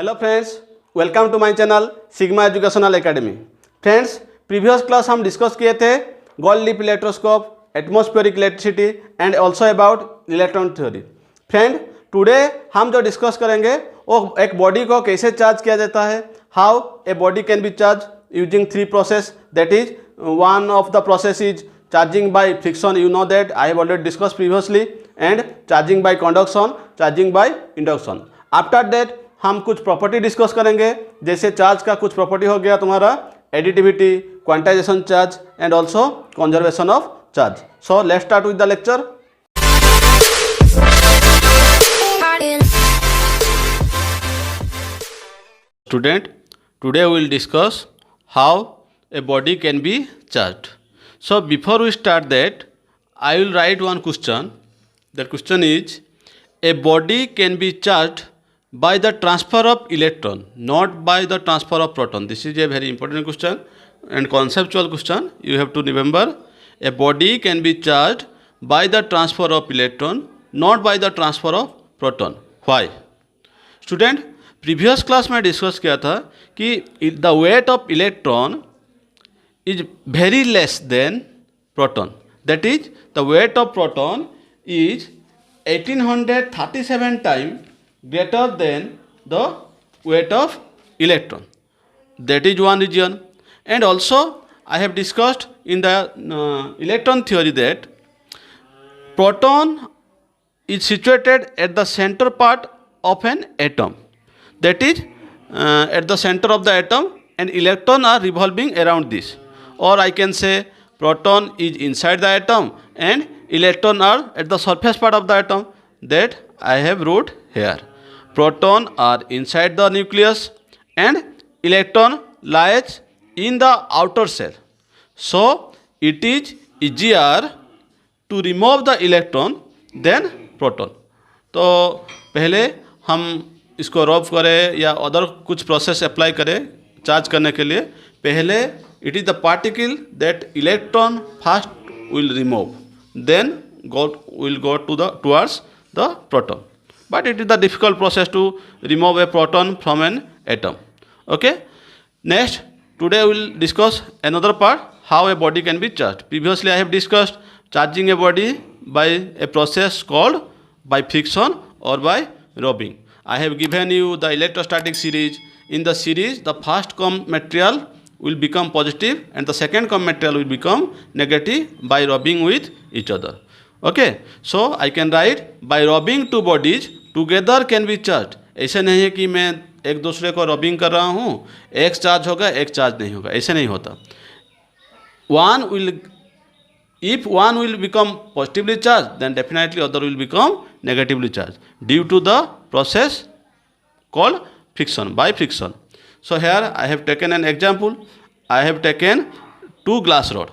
Hello friends, welcome to my channel Sigma educational academy. Friends, previous class हम discuss किए थे gold leaf electroscope, atmospheric electricity and also about electron theory. Friend, today हम जो discuss करेंगे वो एक body को कैसे चार्ज किया जाता है, how a body can be charge using three process. That is one of the process is charging by friction, you know that I have already discussed previously, and charging by conduction, charging by induction. After that हम कुछ property discuss करेंगे, जैसे charge का कुछ property हो गया तुम्हारा additivity, quantization charge and also conservation of charge. So let's start with the lecture. Student, today we will discuss how a body can be charged. So before we start that, I will write one question. That question is, a body can be charged by the transfer of electron, not by the transfer of proton. This is a very important question and conceptual question. You have to remember, a body can be charged by the transfer of electron, not by the transfer of proton. Why? Student, previous class में discuss किया था कि the weight of electron is very less than proton. That is, the weight of proton is 1837 times greater than the weight of electron. That is one reason. And also I have discussed in the electron theory that proton is situated at the center part of an atom. That is at the center of the atom, and electrons are revolving around this. Or I can say proton is inside the atom and electrons are at the surface part of the atom. That I have wrote here. Proton are inside the nucleus and electron lies in the outer shell. So it is easier to remove the electron than proton. तो पहले हम इसको Rob करें या other कुछ process apply करें charge करने के लिए, पहले it is the particle that electron first will remove, then will go towards the proton. But it is the difficult process to remove a proton from an atom. Okay. Next, today we will discuss another part, how a body can be charged. Previously I have discussed charging a body by a process called by friction or by rubbing. I have given you the electrostatic series. In the series, the first come material will become positive and the second come material will become negative by rubbing with each other. Okay, so I can write by rubbing two bodies together can be charged. ऐसे नहीं है कि मैं एक दूसरे को rubbing कर रहा हूँ, एक चार्ज होगा एक चार्ज नहीं होगा, ऐसे नहीं होता. If one will become positively charged, then definitely other will become negatively charged due to the process called friction, by friction. So here I have taken an example. I have taken two glass rod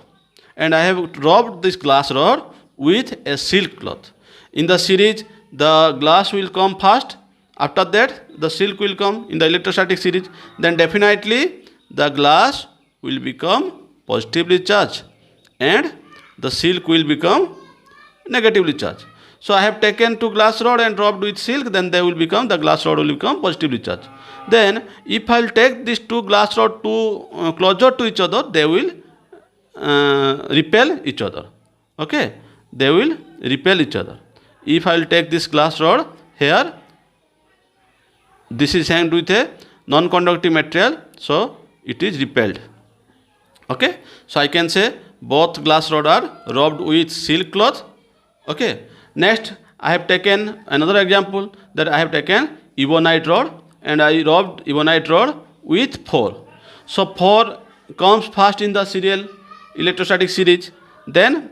and I have rubbed this glass rod with a silk cloth. In the series, the glass will come first. After that, the silk will come in the electrostatic series. Then definitely the glass will become positively charged and the silk will become negatively charged. So I have taken two glass rod and rubbed with silk, then they will become, the glass rod will become positively charged. Then if I will take these two glass rod closer to each other, they will repel each other. Okay, they will repel each other. If I will take this glass rod here, this is hanged with a non-conductive material, so it is repelled. Okay, so I can say both glass rod are rubbed with silk cloth. Okay, next I have taken another example, that I have taken ebonite rod and I rubbed ebonite rod with 4. So 4 comes first in the serial electrostatic series. Then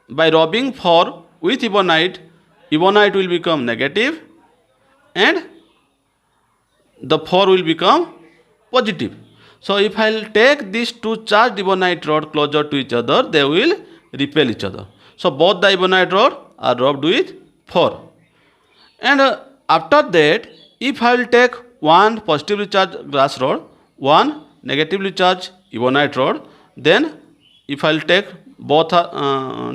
by rubbing 4 with ebonite, ebonite will become negative and the 4 will become positive. So if I will take these two charged ebonite rod closer to each other, they will repel each other. So both the ebonite rod are rubbed with 4. And after that, if I will take one positively charged glass rod, one negatively charged ebonite rod, then if I will take both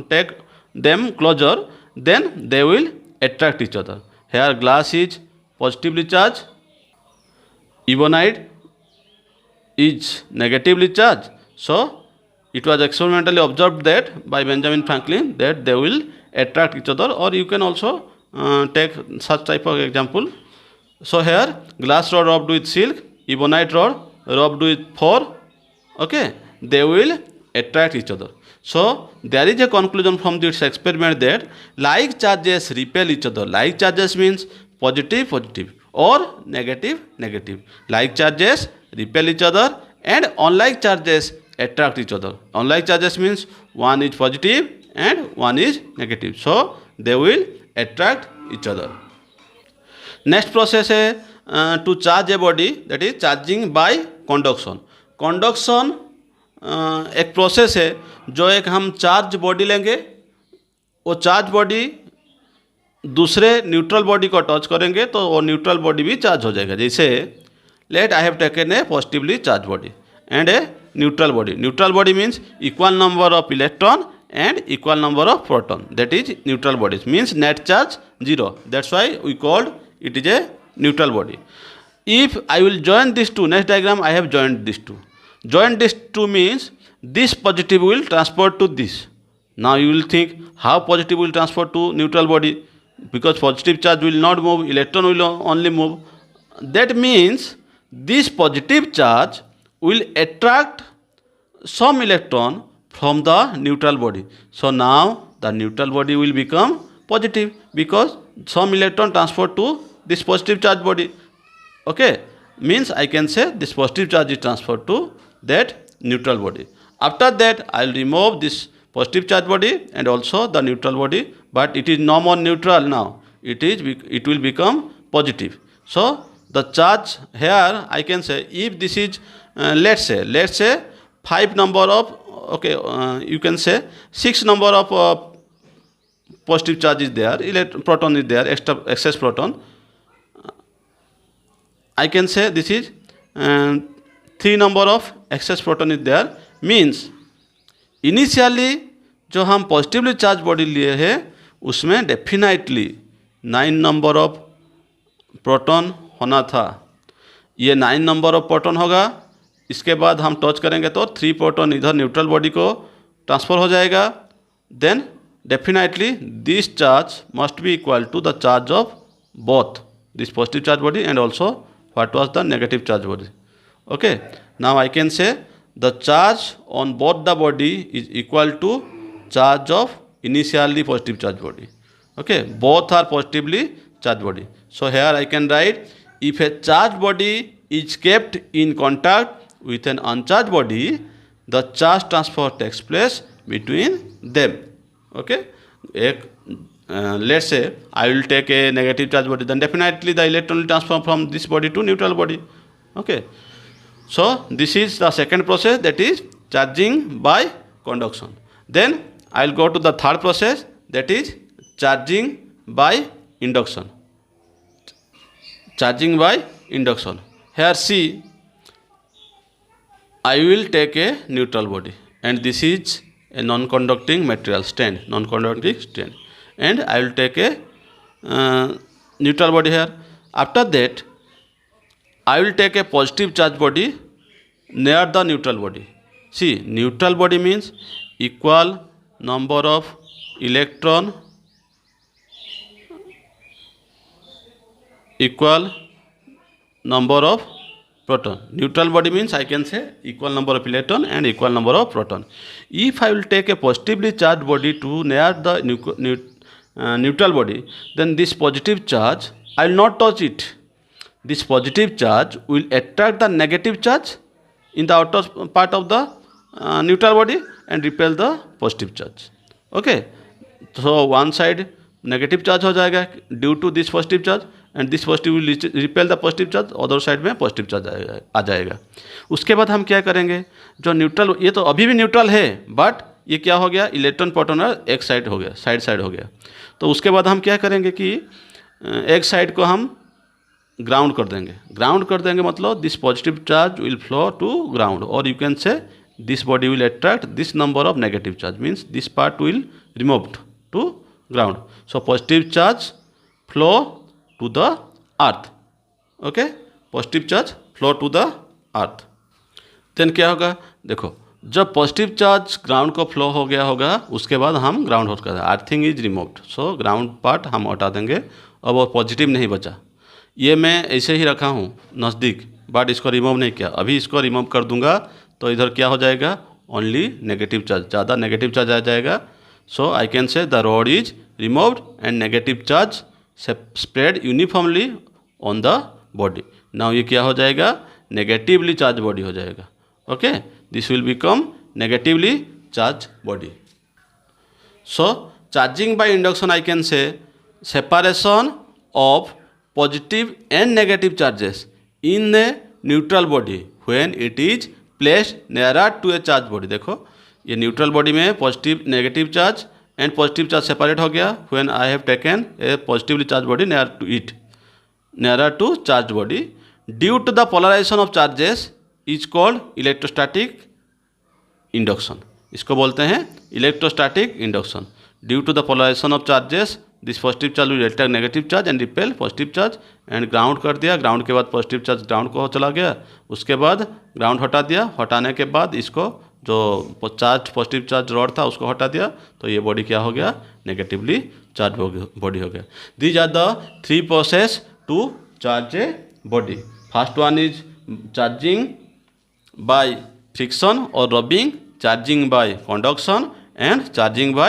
take them closer, then they will attract each other. Here glass is positively charged ebonite is negatively charged. So it was experimentally observed that by Benjamin Franklin that they will attract each other, or you can also take such type of example. So here glass rod rubbed with silk, ebonite rod rubbed with fur, okay, they will attract each other. So there is a conclusion from this experiment that like charges repel each other. Like charges means positive positive or negative negative. Like charges repel each other and unlike charges attract each other. Unlike charges means one is positive and one is negative. So they will attract each other. Next process है to charge a body, that is charging by conduction. Conduction एक process है जो एक हम charge body लेंगे, वो charge body दूसरे neutral body को टच करेंगे तो वो न्यूट्रल बॉडी भी चार्ज हो जाएगा. जैसे let I have taken a positively charged body and a neutral body. Neutral body means equal number of electron and equal number of proton, that is neutral bodies, means net charge 0. That's why we called it is a neutral body. If I will join these two, next diagram I have joined these two. Join these two means this positive will transfer to this. Now you will think how positive will transfer to neutral body, because positive charge will not move, electron will only move. That means this positive charge will attract some electron from the neutral body. So now the neutral body will become positive because some electron transferred to this positive charge body. Okay, means I can say this positive charge is transferred to that neutral body. After that I will remove this positive charge body and also the neutral body, but it is no more neutral now. It will become positive. So the charge here I can say, if this is let's say 5 number of, okay, you can say 6 number of positive charge is there, proton is there, excess proton. I can say this is 3 number of excess proton is there. Means initially जो हम positively charged body लिए हैं उसमें definitely 9 number of proton होना था. ये 9 number of proton होगा. इसके बाद हम टच करेंगे तो 3 प्रोटॉन इधर न्यूट्रल बॉडी को ट्रांसफ़र हो जाएगा. Then definitely this charge must be equal to the charge of both this positive charge body and also what was the negative charge body. Okay, now I can say the charge on both the body is equal to charge of initially positive charge body. Okay, both are positively charged body. So here I can write if a charge body is kept in contact with an uncharged body, the charge transfer takes place between them. Okay, let's say I will take a negative charge body, then definitely the electron will transfer from this body to neutral body. Okay, so this is the second process, that is charging by conduction. Then I will go to the third process, that is charging by induction. Charging by induction. Here see, I will take a neutral body and this is a non-conducting material, non-conducting stand, and I will take a neutral body here. After that I will take a positive charge body near the neutral body. See, neutral body means equal number of electron, equal number of proton. Neutral body means I can say equal number of electron and equal number of proton. If I will take a positively charged body to near the neutral body, then this positive charge I will not touch it. This positive charge will attract the negative charge in the outer part of the neutral body and repel the positive charge. Okay, so one side negative charge हो जाएगा due to this positive charge and this positive will repel the positive charge, other side में positive charge आ जाएगा. उसके बाद हम क्या करेंगे, जो न्यूट्रल, ये तो अभी भी न्यूट्रल है बट ये क्या हो गया, इलेक्ट्रॉन प्रोटॉन एक साइड हो गया, साइड हो गया. तो उसके बाद हम क्या करेंगे कि एक साइड को हम ग्राउंड कर देंगे. ग्राउंड कर देंगे मतलब this positive charge will flow to ground, और you can say this body will attract this number of negative charge, means this part will removed to ground. So positive charge flow to the earth. Okay, positive charge flow to the earth. देन क्या होगा, देखो जब positive charge ground को flow हो गया होगा उसके बाद हम ग्राउंड हॉट कर दें, earthing is removed, so ground part हम हटा देंगे। अब वो पॉजिटिव नहीं बचा, ये मैं ऐसे ही रखा हूँ नज़दीक, बट इसको रिमूव नहीं किया। अभी इसको रिमूव कर दूंगा तो इधर क्या हो जाएगा, ओनली नेगेटिव चार्ज, ज़्यादा नेगेटिव चार्ज आ जाएगा। So I can say the rod is removed and negative charge spread uniformly on the body. Now ये क्या हो जाएगा, नेगेटिवली चार्ज बॉडी हो जाएगा। Okay, this will become negatively charged body. So charging by induction, I can say separation of positive and negative charges in a neutral body when it is placed nearer to a charged body। देखो ये neutral body में positive negative charge and positive charge separate हो गया when I have taken a positively charged body nearer to charged body due to the polarization of charges is called electrostatic induction. इसको बोलते हैं electrostatic induction. Due to the polarization of charges this positive charge will attract negative charge and repel positive charge and ground कर दिया। Ground के बाद positive charge ground को चला गया, उसके बाद ग्राउंड हटा दिया। हटाने के बाद इसको जो चार्ज पॉजिटिव चार्ज रॉड था उसको हटा दिया, तो ये बॉडी क्या हो गया, नेगेटिवली चार्ज बॉडी हो गया। These are the three process to charge a body. First one is charging by friction or rubbing, charging by conduction and charging by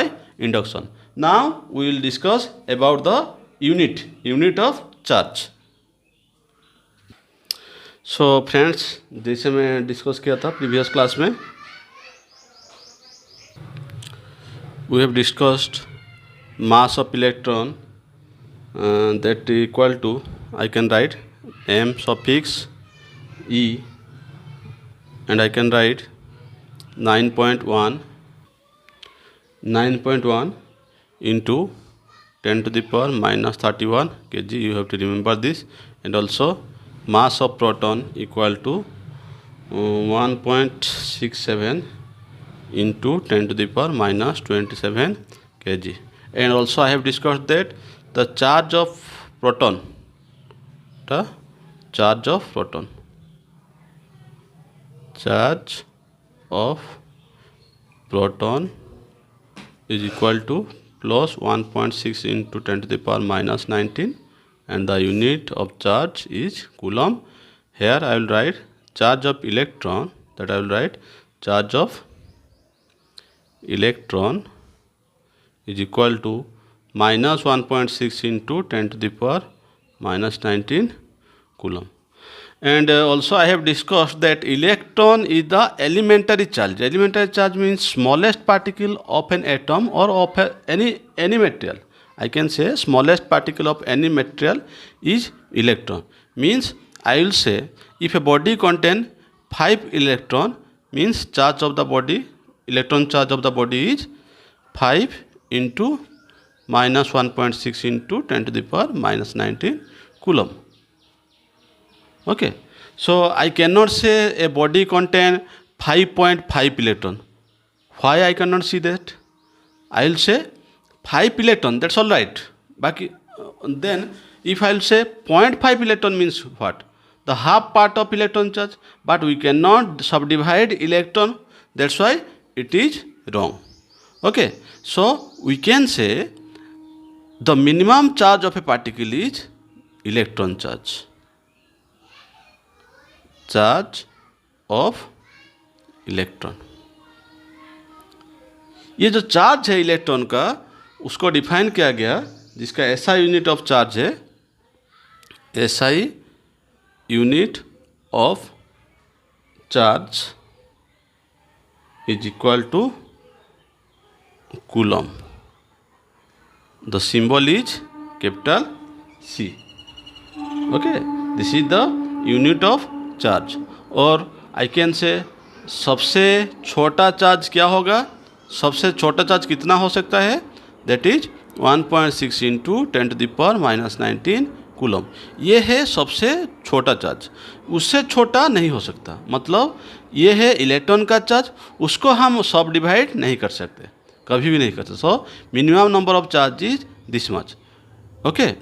induction. Now we will discuss about the unit of charge. So friends, जैसे मैं discuss किया था previous class में, we have discussed mass of electron that equal to, I can write m suffix e and I can write 9.1 into 10 to the power minus 31 kg. You have to remember this. And also mass of proton equal to 1.67 into 10 to the power minus 27 kg. And also I have discussed that the charge of proton charge of proton is equal to plus 1.6 into 10 to the power minus 19 and the unit of charge is coulomb. Here I will write charge of electron, that I will write charge of electron is equal to minus 1.6 into 10 to the power minus 19 coulomb. And also I have discussed that electron is the elementary charge. Elementary charge means smallest particle of an atom or of any material. I can say smallest particle of any material is electron. Means I will say if a body contain 5 electron, means charge of the body, electron charge of the body is 5 into minus 1.6 into 10 to the power minus 19 coulomb. Okay, so I cannot say a body contain 5.5 electron. Why I cannot see that? I will say 5 electron, that's all right. But then if I will say 0.5 electron means what? The half part of electron charge. But we cannot subdivide electron, that's why it is wrong. Okay, so we can say the minimum charge of a particle is electron charge. Charge of electron, ये जो charge है electron का उसको define किया गया, जिसका SI unit of charge है, SI unit of charge is equal to coulomb. The symbol is capital C. Okay, this is the unit of charge. और आई कैन से सबसे छोटा चार्ज क्या होगा, सबसे छोटा चार्ज कितना हो सकता है, that is 1.6 into 10 to the power minus 19 coulomb. ये है सबसे छोटा चार्ज, उससे छोटा नहीं हो सकता. मतलब ये है इलेक्ट्रॉन का चार्ज, उसको हम सब डिवाइड नहीं कर सकते, कभी भी नहीं कर सकते. So minimum number of charge is this much. Okay,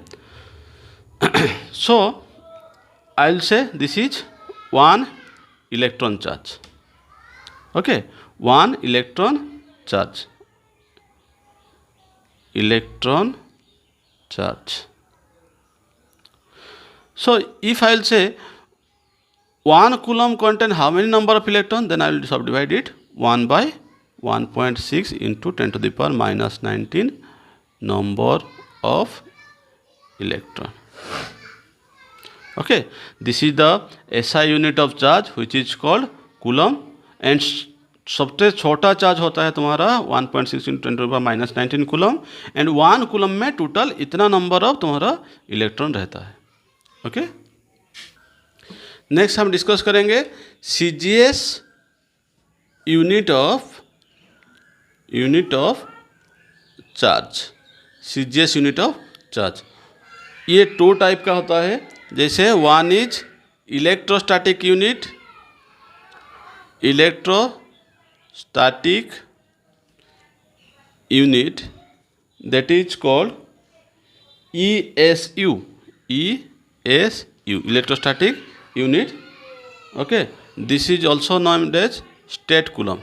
so I will say this is one electron charge. Okay, one electron charge. Electron charge. So if I will say 1 coulomb contain how many number of electrons, then I will subdivide it 1 by 1.6 into 10 to the power minus 19 number of electron. Okay, this is the SI unit of charge which is called coulomb, and सबसे छोटा charge होता है तुम्हारा 1.6 into 10 to the power minus 19 coulomb, and 1 coulomb में total इतना number of तुम्हारा electron रहता है. ओके, नेक्स्ट हम डिस्कस करेंगे CGS unit of charge. CGS unit of charge ये 2 टाइप का होता है. जैसे one is electrostatic unit, electrostatic unit that is called ESU, electrostatic unit. Okay, this is also known as state coulomb.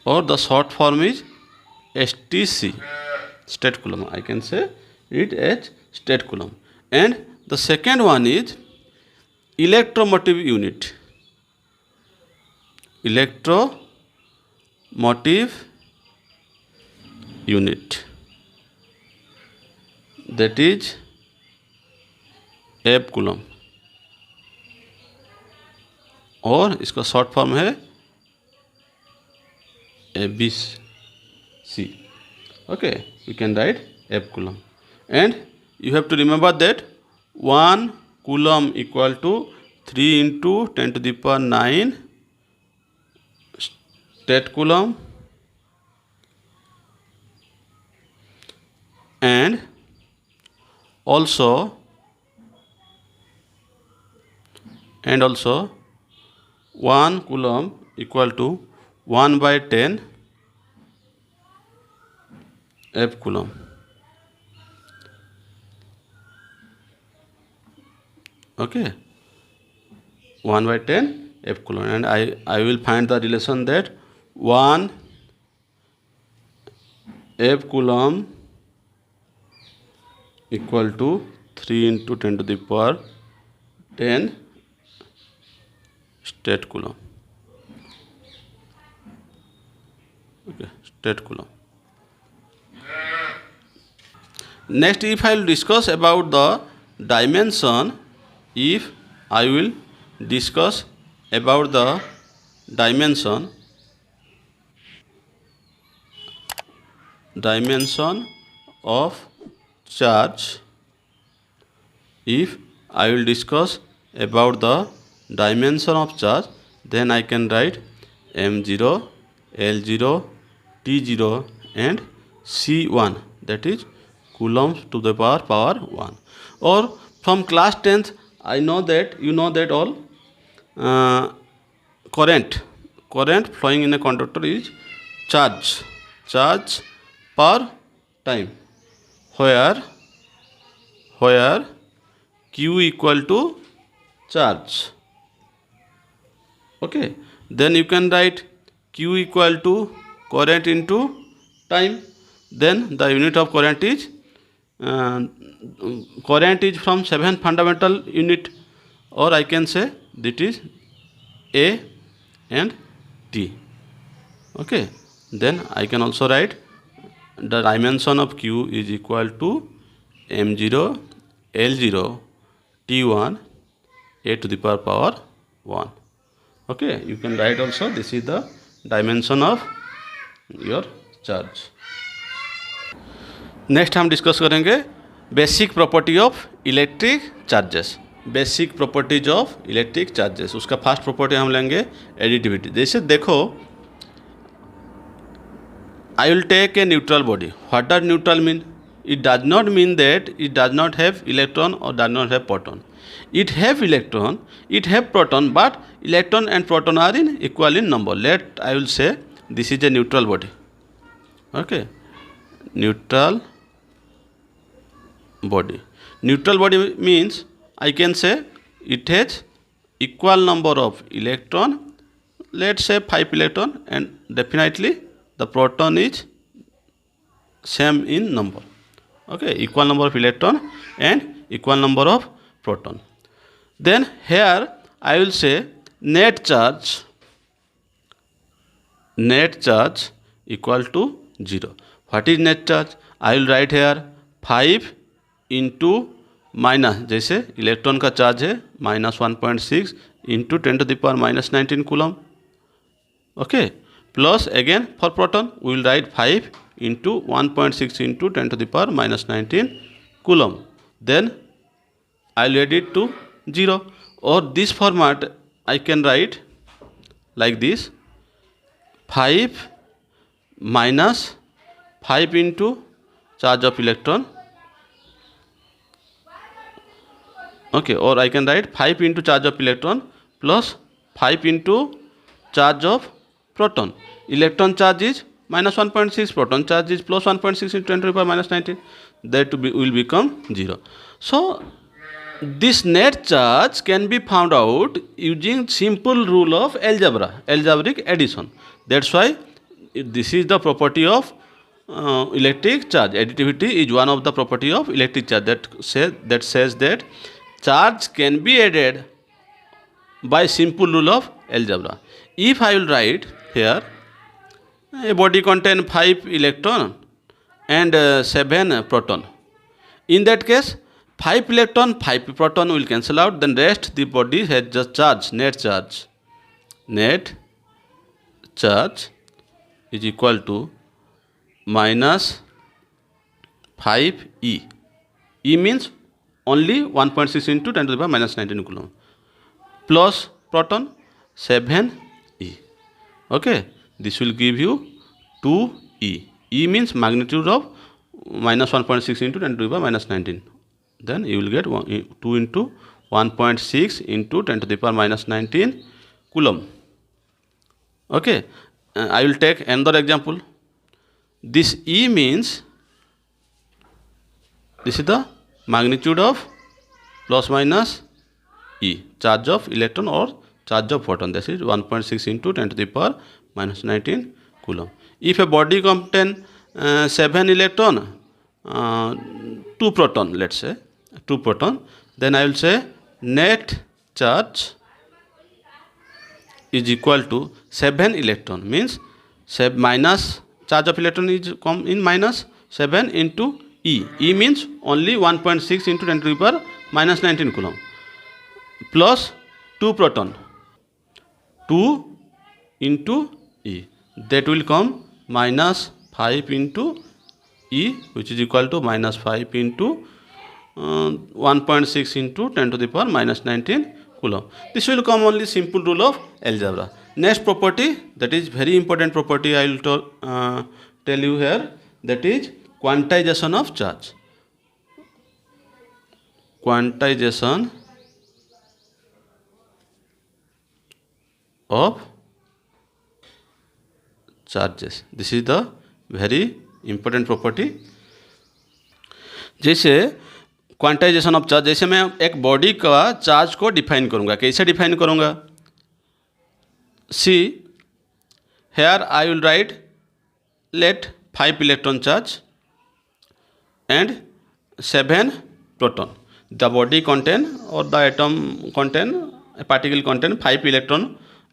Or the short form is STC, state coulomb. I can say it as state coulomb. And the second one is electromotive unit. Electromotive unit, that is एब coulomb, और इसका short form है ABC. Okay, you can write एब coulomb, and you have to remember that 1 coulomb equal to 3 into 10 to the power 9 state coulomb, and also 1 coulomb equal to 1 by 10 F coulomb. Okay, 1 by 10 F coulomb, and I will find the relation that 1 F coulomb equal to 3 into 10 to the power 10 state coulomb. Okay, state coulomb. Next, if I will discuss about the dimension, if I will discuss about the dimension of charge, if I will discuss about the dimension of charge, then I can write M0, L0, T0 and C1, that is coulombs to the power 1. Or from class 10th, I know that you know that all current flowing in a conductor is charge per time, where Q equal to charge. Okay, then you can write Q equal to current into time. Then the unit of current is from 7 fundamental unit, or I can say that is A and T. Okay, then I can also write the dimension of Q is equal to M0, L0, T1, A to the power 1. Okay, you can write also this is the dimension of your charge. Next हम discuss करेंगे basic property of electric charges. Basic properties of electric charges, उसका first property हम लेंगे additivity. जैसे देखो, I will take a neutral body. What does neutral mean? It does not mean that it does not have electron or does not have proton. It have electron, it have proton, but electron and proton are in equal in number. I will say this is a neutral body. Okay, neutral body. Neutral body means I can say it has equal number of electron, let's say 5 electron, and definitely the proton is same in number. Okay, equal number of electron and equal number of proton. Then here I will say net charge equal to 0. What is net charge? I will write here 5 into minus, जैसे electron का charge है -1.6 into 10⁻⁻19 coulomb. Okay, plus again for proton we will write 5 into 1.6 into 10⁻⁻19 coulomb. Then I will add it to 0. और this format I can write like this 5 minus 5 into charge of electron. Okay, or I can write 5 into charge of electron plus 5 into charge of proton. Electron charge is -1.6, proton charge is +1.6 into 10⁻⁻19. That will become 0. So this net charge can be found out using simple rule of algebraic addition. That's why this is the property of electric charge. Additivity is one of the property of electric charge that says that charge can be added by simple rule of algebra. If I will write here a body contain 5 electron and 7 proton, in that case 5 electron 5 proton will cancel out, then rest the body has just charge. Net charge is equal to -5 E means only 1.6 into 10⁻⁻19 coulomb plus proton 7 E. Okay, this will give you 2 E. E means magnitude of -1.6 into 10⁻⁻19. Then you will get 2 into 1.6 into 10⁻⁻19 coulomb. Okay, I will take another example. This E means this is the magnitude of plus minus E, charge of electron or charge of photon. This is 1.6 into 10⁻⁻19 coulomb. If a body contain 7 electron, 2 proton, let's say 2 proton, then I will say net charge is equal to 7 electron, means minus charge of electron is come in -7 into E. E means only 1.6 into 10⁻⁻19 coulomb plus 2 proton, 2 into E. That will come -5 into E, which is equal to -5 into 1.6 into 10⁻⁻19 coulomb. This will come only simple rule of algebra. Next property, that is very important property I will tell you here, that is quantization of charge. Quantization of charges. This is the very important property. जैसे quantization of charge, जैसे मैं एक body का charge को define करूँगा. कैसे define करूँगा? See here I will write let 5 electron charge and 7 proton. The body contain or the atom contain, a particle contain 5 electron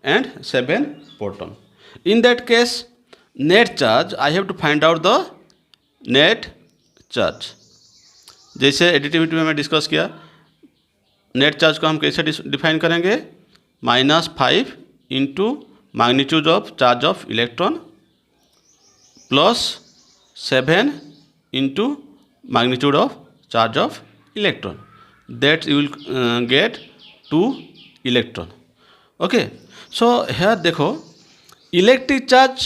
and 7 proton. In that case, net charge I have to find out the net charge. जैसे additivity में मैं discuss किया, net charge को हम कैसे define करेंगे? -5 into magnitude of charge of electron plus 7 into magnitude of charge of electron. That you will get 2 electron. Okay, so here देखो, electric charge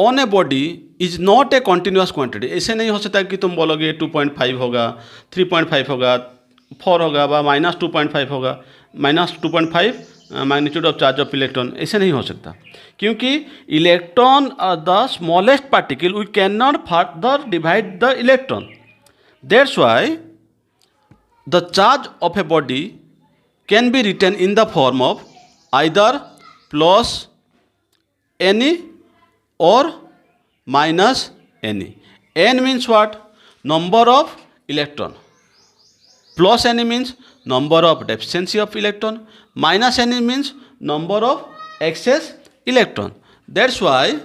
on a body is not a continuous quantity. ऐसे नहीं हो सकता कि तुम बोलोगे 2.5 होगा, 3.5 होगा, 4 होगा व -2.5 होगा, -2.5 magnitude of charge of electron. ऐसे नहीं हो सकता, क्योंकि electron are the smallest particle. We can not further divide the electron. That's why the charge of a body can be written in the form of either plus any or minus any. N means what? Number of electron. Plus any means number of deficiency of electron. Minus any means number of excess electron. That's why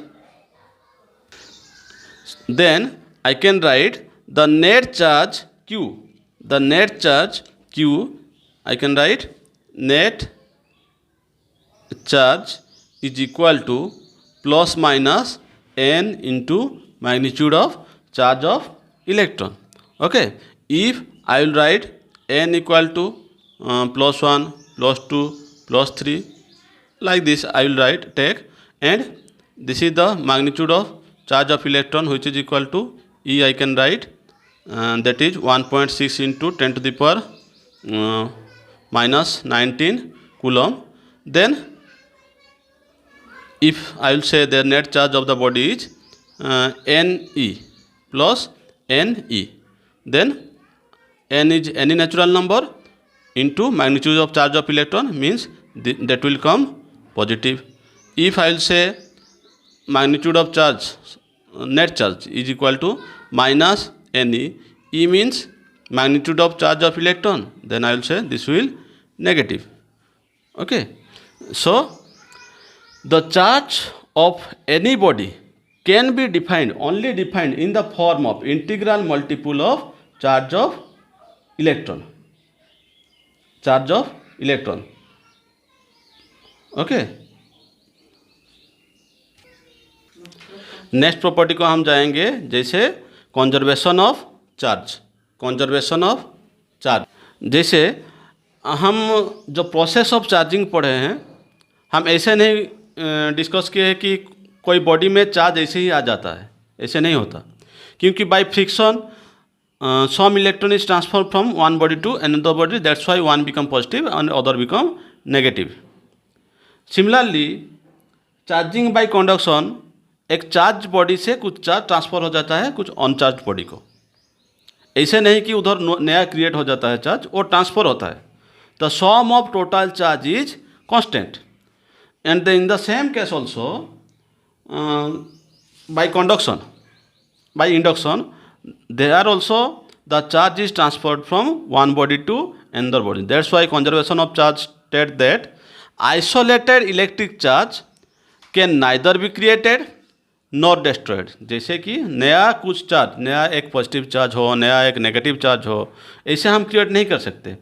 then I can write the net charge Q. The net charge Q, I can write net charge is equal to plus minus n into magnitude of charge of electron. Okay, if I will write n equal to plus 1, plus 2, plus 3, like this I will write take, and this is the magnitude of charge of electron, which is equal to E. I can write that is 1.6 into 10 to the power minus 19 coulomb. Then if I will say the net charge of the body is Ne plus Ne, then N is any natural number into magnitude of charge of electron, means that will come positive. If I will say magnitude of charge, net charge is equal to minus Ne, E means magnitude of charge of electron, then I will say this will negative. Okay, so the charge of any body can be defined, only defined in the form of integral multiple of charge of electron. Charge of electron. Okay, next property को हम जाएंगे, जैसे conservation of charge. Conservation of charge, जैसे हम जो process of charging पढ़े हैं, हम ऐसे नहीं डिस्कस किए हैं कि कोई बॉडी में चार्ज ऐसे ही आ जाता है, ऐसे नहीं होता, क्योंकि by friction some electron is transferred from one body to another body, that's why one become positive and other become negative. Similarly, charging by conduction, एक चार्ज बॉडी से कुछ चार्ज ट्रांसफर हो जाता है कुछ अनचार्ज बॉडी को, ऐसे नहीं कि उधर नया क्रिएट हो जाता है चार्ज, और ट्रांसफर होता है. The sum of total charge is constant, and in the same case also by conduction, by induction, there also the charge is transferred from one body to another body. That's why conservation of charge state that isolated electric charge can neither be created nor destroyed. जैसे कि नया कुछ charge, नया एक positive charge हो, नया एक negative charge हो, ऐसे हम क्रिएट नहीं कर सकते.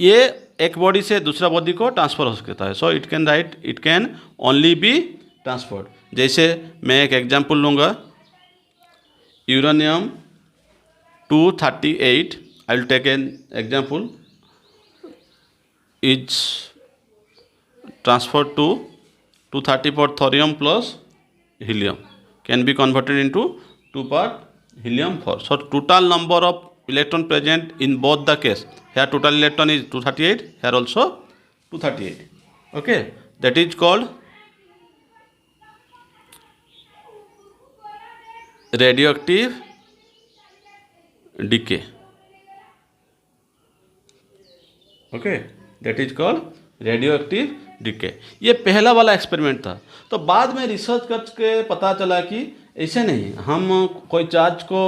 ये एक बॉडी से दूसरा बॉडी को ट्रांसफर हो सकता है. So it can write, it can only be transferred. जैसे मैं एक एग्जांपल लूँगा, uranium 238, I will take an example, is transferred to 234 thorium plus helium, can be converted into 2 part helium 4. So total number of electron present in both the case, here total electron is 238, here also 238. Okay, that is called radioactive decay. Okay, that is called radioactive decay. ये पहला वाला experiment था. तो बाद में research करके पता चला कि ऐसे नहीं, हम कोई चार्ज को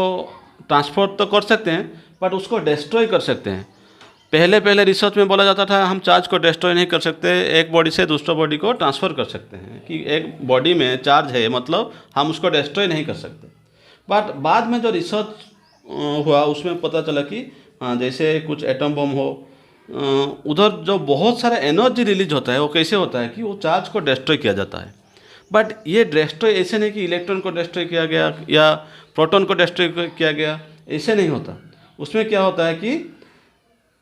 ट्रांसफर तो कर सकते हैं बट उसको डिस्ट्रॉय कर सकते हैं. पहले रिसर्च में बोला जाता था हम चार्ज को डिस्ट्रॉय नहीं कर सकते, एक बॉडी से दूसरा बॉडी को ट्रांसफ़र कर सकते हैं, कि एक बॉडी में चार्ज है मतलब हम उसको डिस्ट्रॉय नहीं कर सकते. बट बाद में जो रिसर्च हुआ उसमें पता चला कि जैसे कुछ एटम बम हो, उधर जो बहुत सारा एनर्जी रिलीज होता है, वो कैसे होता है कि वो चार्ज को डिस्ट्रॉय किया जाता है. बट ये डिस्ट्रॉय ऐसे नहीं कि इलेक्ट्रॉन को डिस्ट्रॉय किया गया या प्रोटॉन को डिस्ट्रॉय किया गया, ऐसे नहीं होता. उसमें क्या होता है कि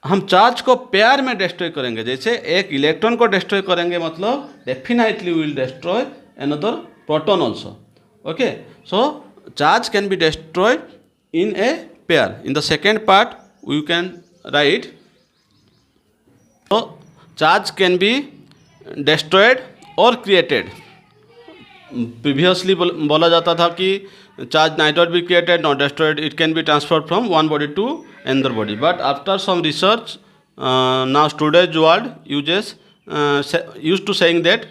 हम चार्ज को पेयर में डिस्ट्रॉय करेंगे. जैसे एक इलेक्ट्रॉन को डिस्ट्रॉय करेंगे मतलब definitely will destroy another proton also. Okay, so charge can be destroyed in a pair. In the second part we can write, so charge can be destroyed or created. Previously बोला जाता था कि charge neither be created not destroyed, it can be transferred from one body to another body. But after some research, now today's world used to saying that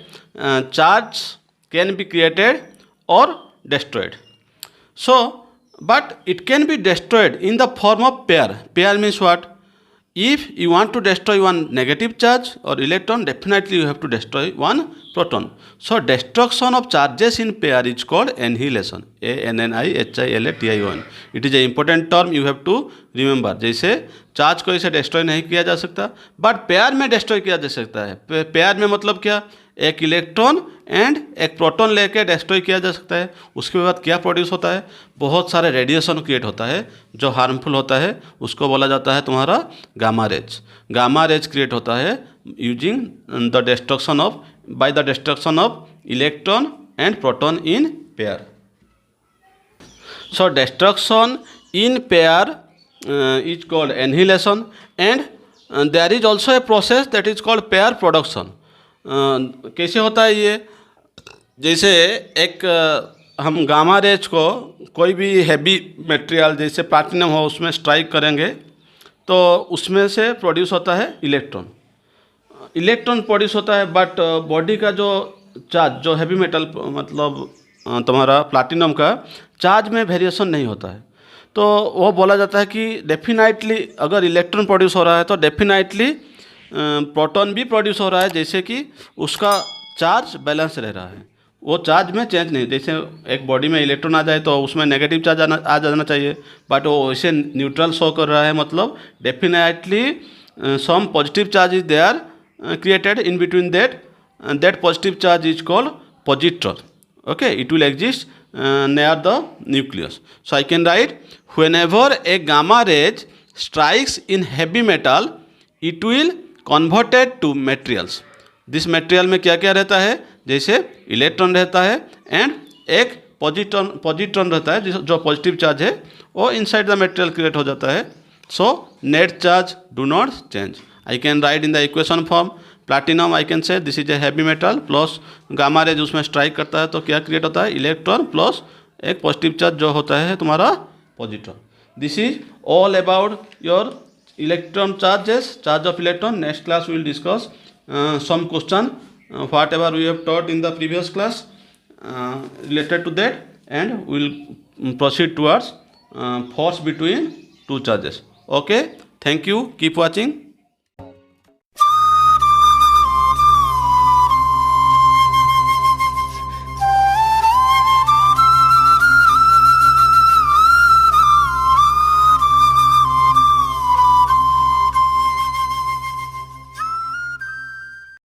charge can be created or destroyed. So but it can be destroyed in the form of pair. Pair means what? If you want to destroy one negative charge or electron, definitely you have to destroy one proton. So destruction of charges in pair is called annihilation. ANNIHILATION. It is an important term you have to remember. जैसे charge को इसे destroy नहीं किया जा सकता, but pair में destroy किया जा सकता है. पेयर में मतलब क्या? एक इलेक्ट्रॉन एंड एक प्रोटॉन लेके डिस्ट्रॉय किया जा सकता है. उसके बाद क्या प्रोड्यूस होता है? बहुत सारे रेडिएशन क्रिएट होता है जो हार्मफुल होता है. उसको बोला जाता है तुम्हारा gamma rays. Gamma rays create होता है using the destruction of by the destruction of electron and proton in pair. So destruction in pair is called annihilation, and there is also a process that is called pair production. कैसे होता है ये? जैसे एक हम gamma rays को कोई भी हैवी मटेरियल जैसे प्लैटिनम हो उसमें स्ट्राइक करेंगे तो उसमें से प्रोड्यूस होता है इलेक्ट्रॉन. इलेक्ट्रॉन प्रोड्यूस होता है, बट बॉडी का जो चार्ज, जो हैवी मेटल मतलब तुम्हारा प्लैटिनम का चार्ज में वेरिएशन नहीं होता है. तो वो बोला जाता है कि डेफिनेटली अगर इलेक्ट्रॉन प्रोड्यूस हो रहा है तो डेफिनेटली प्रोटॉन भी प्रोड्यूस हो रहा है, जैसे कि उसका चार्ज बैलेंस रह रहा है, वो चार्ज में चेंज नहीं. जैसे एक बॉडी में इलेक्ट्रॉन आ जाए तो उसमें नेगेटिव चार्ज आ जाना चाहिए, बट वो वैसे न्यूट्रल शो कर रहा है. मतलब definitely some positive charge is there created in between that positive charge is called positron. Okay, it will exist near the nucleus. So I can write, whenever a gamma rays strikes in heavy metal, it will converted to materials. This material में क्या क्या रहता है? जैसे electron रहता है and एक positron रहता है जो पॉजिटिव चार्ज है, वो इनसाइड द मटेरियल क्रिएट हो जाता है. So net charge do not change. I can right in the equation form. Platinum I can say this is a heavy metal plus gamma rays उसमें strike करता है तो क्या क्रिएट होता है? इलेक्ट्रॉन प्लस एक पॉजिटिव चार्ज जो होता है तुम्हारा positron. This is all about your electron charges, charge of electron. Next class will discuss some question whatever we have taught in the previous class related to that, and we will proceed towards force between two charges. Okay, thank you, keep watching.